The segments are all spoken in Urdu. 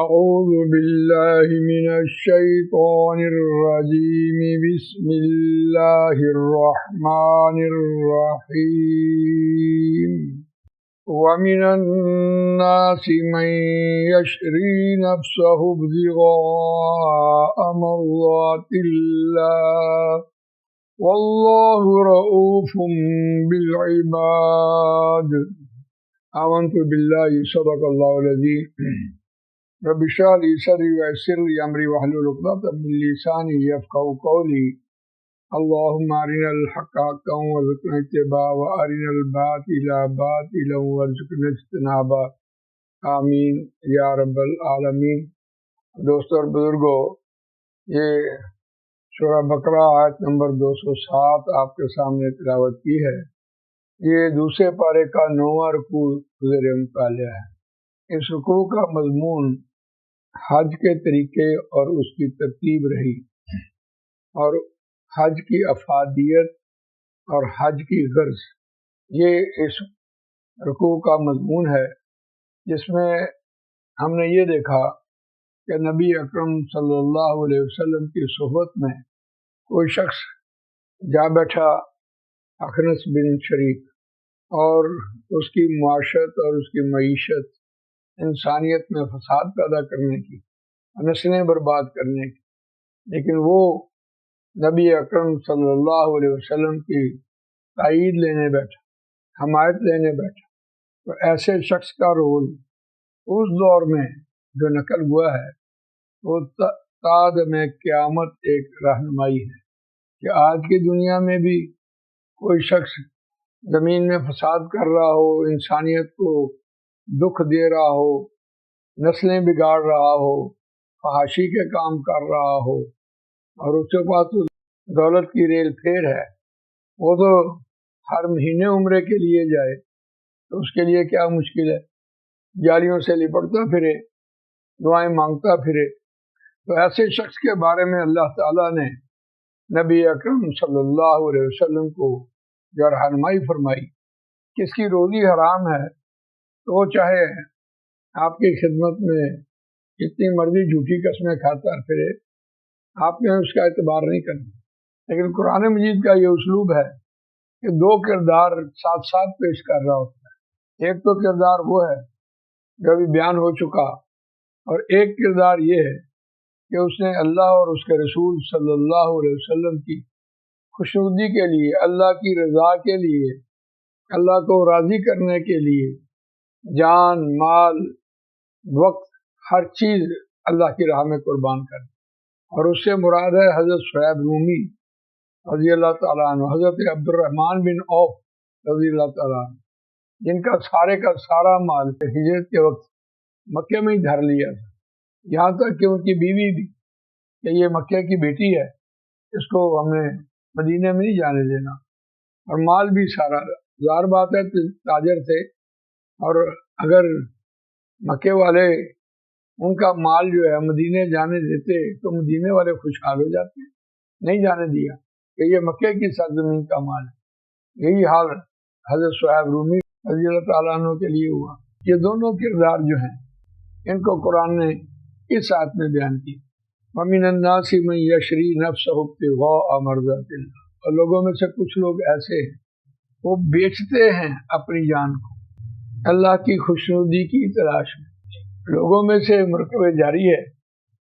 أعوذ بالله من الشيطان الرجيم بسم الله الرحمن الرحيم ومن الناس من يشري نفسه ابتغاء مرضات الله والله رؤوف بالعباد آمنت بالله صدق الله العظيم رب اشرح لي صدري ويسر لي امري واحلل عقدة من لساني يفقهوا قولي اللهم ارنا الحق حقا وارزقنا اتباعه وارنا الباطل باطلا وارزقنا اجتنابه آمین یا رب العالمین۔ دوستو اور بزرگوں، یہ سورہ بقرہ آیت نمبر 207 آپ کے سامنے تلاوت کی ہے۔ یہ دوسرے پارے کا 9واں رکوع زیر مطالعہ ہے۔ اس رکوع کا مضمون حج کے طریقے اور اس کی ترتیب رہی، اور حج کی افادیت اور حج کی غرض، یہ اس رکوع کا مضمون ہے، جس میں ہم نے یہ دیکھا کہ نبی اکرم صلی اللہ علیہ وسلم کی صحبت میں کوئی شخص جا بیٹھا، اخنس بن شریک، اور اس کی معاشرت اور اس کی معیشت انسانیت میں فساد پیدا کرنے کی، نسلیں برباد کرنے کی، لیکن وہ نبی اکرم صلی اللہ علیہ وسلم کی تائید لینے بیٹھا، حمایت لینے بیٹھا۔ تو ایسے شخص کا رول اس دور میں جو نقل ہوا ہے وہ تا میں قیامت ایک رہنمائی ہے کہ آج کی دنیا میں بھی کوئی شخص زمین میں فساد کر رہا ہو، انسانیت کو دکھ دے رہا ہو، نسلیں بگاڑ رہا ہو، فحاشی کے کام کر رہا ہو، اور اس کے پاس تو دولت کی ریل پھیر ہے، وہ تو ہر مہینے عمرے کے لیے جائے تو اس کے لیے کیا مشکل ہے، جالیوں سے لپٹتا پھرے، دعائیں مانگتا پھرے۔ تو ایسے شخص کے بارے میں اللہ تعالیٰ نے نبی اکرم صلی اللہ علیہ وسلم کو جو رہنمائی فرمائی کہ اس کی روزی حرام ہے، تو وہ چاہے آپ کی خدمت میں جتنی مرضی جھوٹی قسمیں کھاتا پھرے، آپ نے اس کا اعتبار نہیں کرنا۔ لیکن قرآن مجید کا یہ اسلوب ہے کہ دو کردار ساتھ ساتھ پیش کر رہا ہوتا ہے۔ ایک تو کردار وہ ہے جو ابھی بیان ہو چکا، اور ایک کردار یہ ہے کہ اس نے اللہ اور اس کے رسول صلی اللہ علیہ وسلم کی خوشنودی کے لیے، اللہ کی رضا کے لیے، اللہ کو راضی کرنے کے لیے جان، مال، وقت، ہر چیز اللہ کی راہ میں قربان کر دی۔ اور اس سے مراد ہے حضرت شعیب رومی رضی اللہ تعالیٰ عنہ، حضرت عبد الرحمن بن عوف رضی اللہ تعالیٰ عنہ، جن کا سارے کا سارا مال ہجرت کے وقت مکے میں ہی دھر لیا تھا، یہاں تک کہ ان کی بیوی بھی کہ یہ مکے کی بیٹی ہے، اس کو ہم نے مدینے میں نہیں جانے دینا، اور مال بھی سارا۔ ظاہر بات ہے تاجر تھے، اور اگر مکے والے ان کا مال جو ہے مدینے جانے دیتے تو مدینے والے خوشحال ہو جاتے، نہیں جانے دیا کہ یہ مکے کی سرزمین کا مال ہے۔ یہی حال حضرت شعیب رومی رضی اللہ تعالیٰ عنہ کے لیے ہوا۔ یہ دونوں کردار جو ہیں ان کو قرآن نے اس آیت میں بیان کی۔ وَمِنَ النَّاسِ مَن يَشْرِي نَفْسَهُ ابْتِغَاءَ مَرْضَاتِ اللَّهِ، اور لوگوں میں سے کچھ لوگ ایسے ہیں وہ بیچتے ہیں اپنی جان کو اللہ کی خوشنودی کی تلاش میں۔ لوگوں میں سے مرکب جاری ہے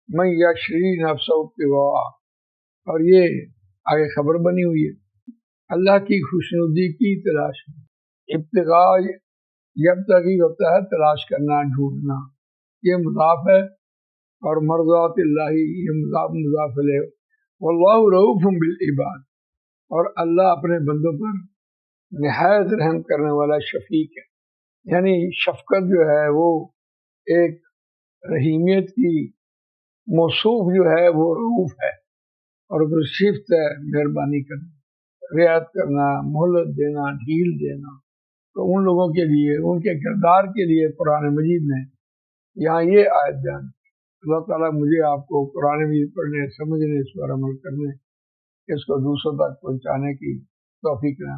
من یشری نفسہ ابتغاء، اور یہ آگے خبر بنی ہوئی ہے اللہ کی خوشنودی کی تلاش میں۔ ابتغاء یبتغی ہوتا ہے تلاش کرنا، ڈھونڈنا، یہ مضاف ہے، اور مرضات اللہ یہ مضاف الیہ۔ واللہ رؤوف بالعباد، اور اللہ اپنے بندوں پر نہایت رحم کرنے والا شفیق ہے۔ یعنی شفقت جو ہے وہ ایک رحیمیت کی موصوف جو ہے وہ رؤوف ہے، اور پھر صفت ہے مہربانی کرنا، رعایت کرنا، مہلت دینا، ڈھیل دینا۔ تو ان لوگوں کے لیے، ان کے کردار کے لیے قرآن مجید نے یہاں یہ آیت بیان کی۔ اللہ تعالیٰ مجھے آپ کو قرآن مجید پڑھنے، سمجھنے، اس پر عمل کرنے، اس کو دوسروں تک پہنچانے کی توفیق دے۔